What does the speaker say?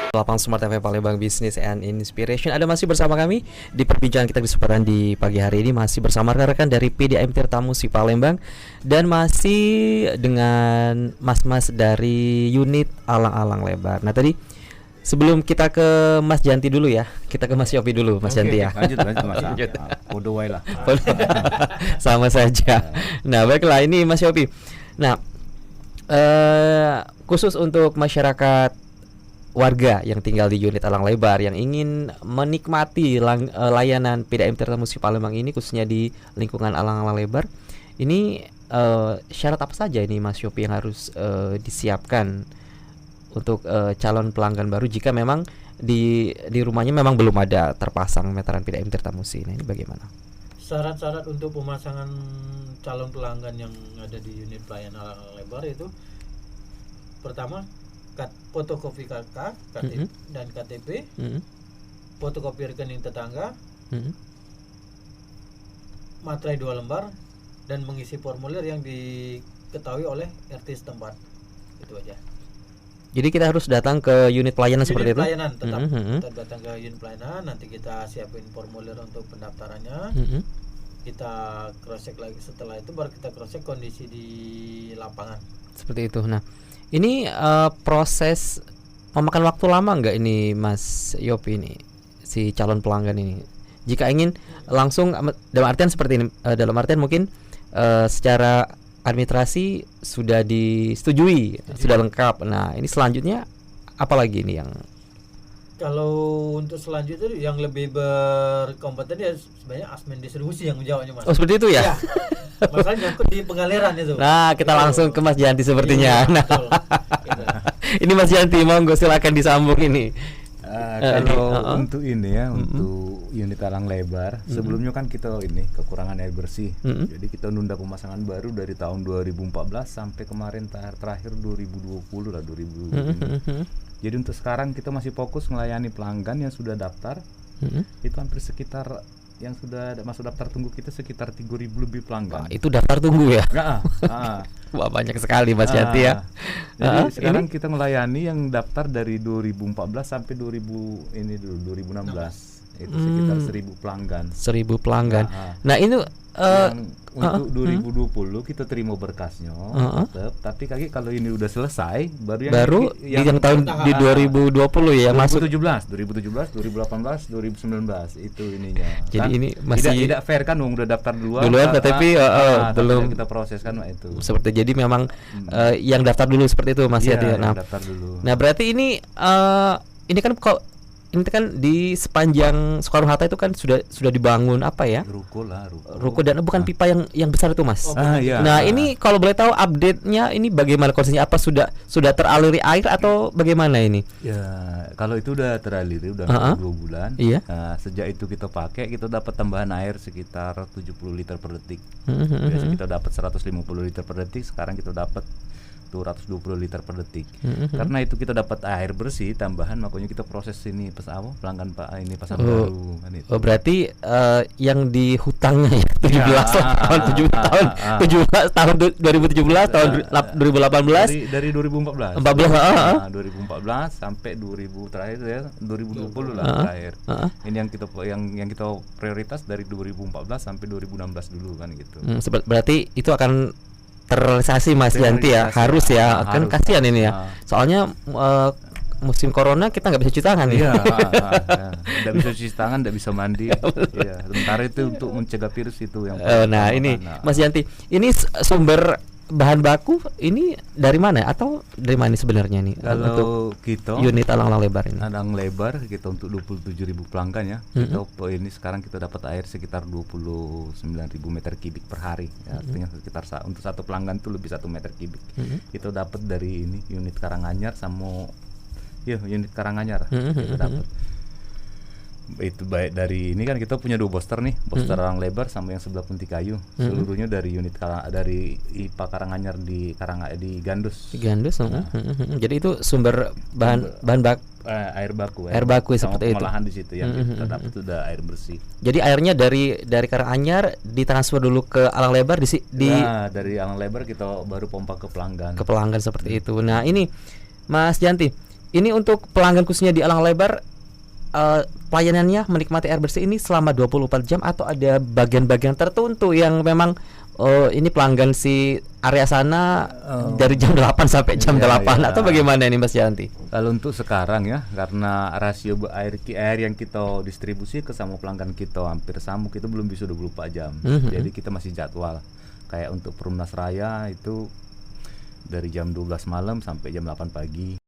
Lapang Smart FM Palembang Business and Inspiration. Ada masih bersama kami di perbincangan kita kesempatan di pagi hari ini, masih bersama rekan-rekan dari PDAM Tirta Musik Palembang dan masih dengan mas-mas dari unit Alang-Alang Lebar. Nah tadi sebelum kita ke Mas Janti dulu ya, kita ke Mas Yopi dulu, Mas Janti ya. Lanjut Mas. Podo wae lah. Sama saja. Nah baiklah, ini Mas Yopi. Nah khusus untuk masyarakat warga yang tinggal di unit Alang Lebar yang ingin menikmati layanan PDAM Tirta Musik Palembang ini, khususnya di lingkungan Alang-Alang Lebar ini, syarat apa saja ini Mas Yopi yang harus disiapkan untuk calon pelanggan baru jika memang di rumahnya memang belum ada terpasang meteran PDAM Tirta Musik? Nah ini bagaimana? Syarat-syarat untuk pemasangan calon pelanggan yang ada di unit pelayanan Alang-Alang Lebar itu pertama fotokopi KK, dan KTP, fotokopi rekening tetangga, materai 2 lembar, dan mengisi formulir yang diketahui oleh RT setempat. Itu aja. Jadi kita harus datang ke unit pelayanan Unit seperti itu? Pelayanan, tetap datang ke unit pelayanan. Nanti kita siapin formulir untuk pendaftarannya. Kita cross check lagi, setelah itu baru kita cross check kondisi di lapangan. Seperti itu. Nah ini proses memakan waktu lama nggak ini Mas Yopi ini, si calon pelanggan ini jika ingin langsung, dalam artian seperti ini, dalam artian mungkin secara administrasi sudah disetujui, sudah lengkap. Nah ini selanjutnya apa lagi ini yang kalau untuk selanjutnya yang lebih berkompeten ya sebenarnya admin distribusi yang menjawabnya Mas. Oh seperti itu ya? Masalahnya nyangkut di pengaliran itu. Nah kita langsung ke Mas Janti sepertinya. Iya, Nah ini Mas Janti, monggo silakan disambung ini. Kalau untuk ini ya, untuk unit Alang Lebar, sebelumnya kan kita ini kekurangan air bersih. Jadi kita nunda pemasangan baru dari tahun 2014 sampai kemarin terakhir 2020 lah, 2020. Jadi untuk sekarang kita masih fokus melayani pelanggan yang sudah daftar. Itu hampir sekitar yang sudah masuk daftar tunggu kita sekitar 3.000 lebih pelanggan. Wah, itu daftar tunggu ya? Wah banyak sekali Mas Janti ya. Jadi sekarang kita melayani yang daftar dari 2014 sampai 2016. Itu sekitar 1.000 pelanggan. 1.000 pelanggan. Nah ini untuk 2020 kita terima berkasnya tetap, tapi kalau ini udah selesai baru yang tahun di 2020 ya, masuk 2017, 2018, 2019 itu ininya. Jadi kan ini masih tidak fair kan, udah daftar duluan tapi belum kita proses kan itu. Seperti jadi memang yang daftar dulu seperti itu Mas ya. Daftar dulu. Nah berarti ini kan kok ini kan di sepanjang Soekarno-Hatta itu kan sudah dibangun apa ya? Ruko dan bukan pipa yang besar itu Mas. Iya. Nah ini kalau boleh tahu update-nya ini bagaimana kondisinya? Apa sudah teraliri air atau bagaimana ini? Ya kalau itu udah teraliri udah 2 bulan. Iya. Nah, sejak itu kita pakai, kita dapat tambahan air sekitar 70 liter per detik. Biasa kita dapat 150 liter per detik, sekarang kita dapat 220 liter per detik. Karena itu kita dapat air bersih tambahan, makanya kita proses ini pelanggan ini pasang baru kan itu. Oh berarti yang di hutangnya ya 17 tahun 2017 tahun 2018 dari 2014. 2014 sampai 2000 terakhir ya 2020 lah terakhir. Ini yang kita prioritas dari 2014 sampai 2016 dulu kan gitu. Berarti itu akan terrealisasi Mas Janti ya, harus ya, kan kasihan ini ya. Soalnya musim corona kita nggak bisa cuci tangan ya. Nggak bisa cuci tangan, nggak bisa mandi. Ya, sementara itu untuk mencegah virus itu yang. Nah ini Mas Janti, ini sumber bahan baku ini dari mana atau dari mana sebenarnya nih? Kalau kita unit Alang-Alang Lebar ini. Alang Lebar kita untuk 27.000 pelanggan ya. Kita ini sekarang kita dapat air sekitar 29.000 meter kubik per hari. Ya, artinya sekitar untuk satu pelanggan itu lebih 1 meter kubik. Kita dapat dari ini unit Karanganyar sama unit Karanganyar kita dapat. Itu baik dari ini kan kita punya 2 booster nih, booster Alang Lebar sama yang sebelah Punti Kayu. Seluruhnya dari unit dari IPA Karanganyar di Gandus. Jadi itu sumber bahan air baku seperti itu. Pengolahan di situ yang kita dapat sudah air bersih. Jadi airnya dari Karanganyar ditransfer dulu ke Alang Lebar dari Alang Lebar kita baru pompa ke pelanggan. Seperti itu. Nah, ini Mas Janti, ini untuk pelanggan khususnya di Alang Lebar, pelayanannya menikmati air bersih ini selama 24 jam atau ada bagian-bagian tertentu yang memang ini pelanggan si area sana dari jam 8 sampai jam 8 atau bagaimana ini Mas Yanti? Kalau untuk sekarang ya, karena rasio air yang kita distribusi ke sama pelanggan kita hampir sama, kita belum bisa 24 jam. Jadi kita masih jadwal. Kayak untuk Perumnas Raya itu dari jam 12 malam sampai jam 8 pagi.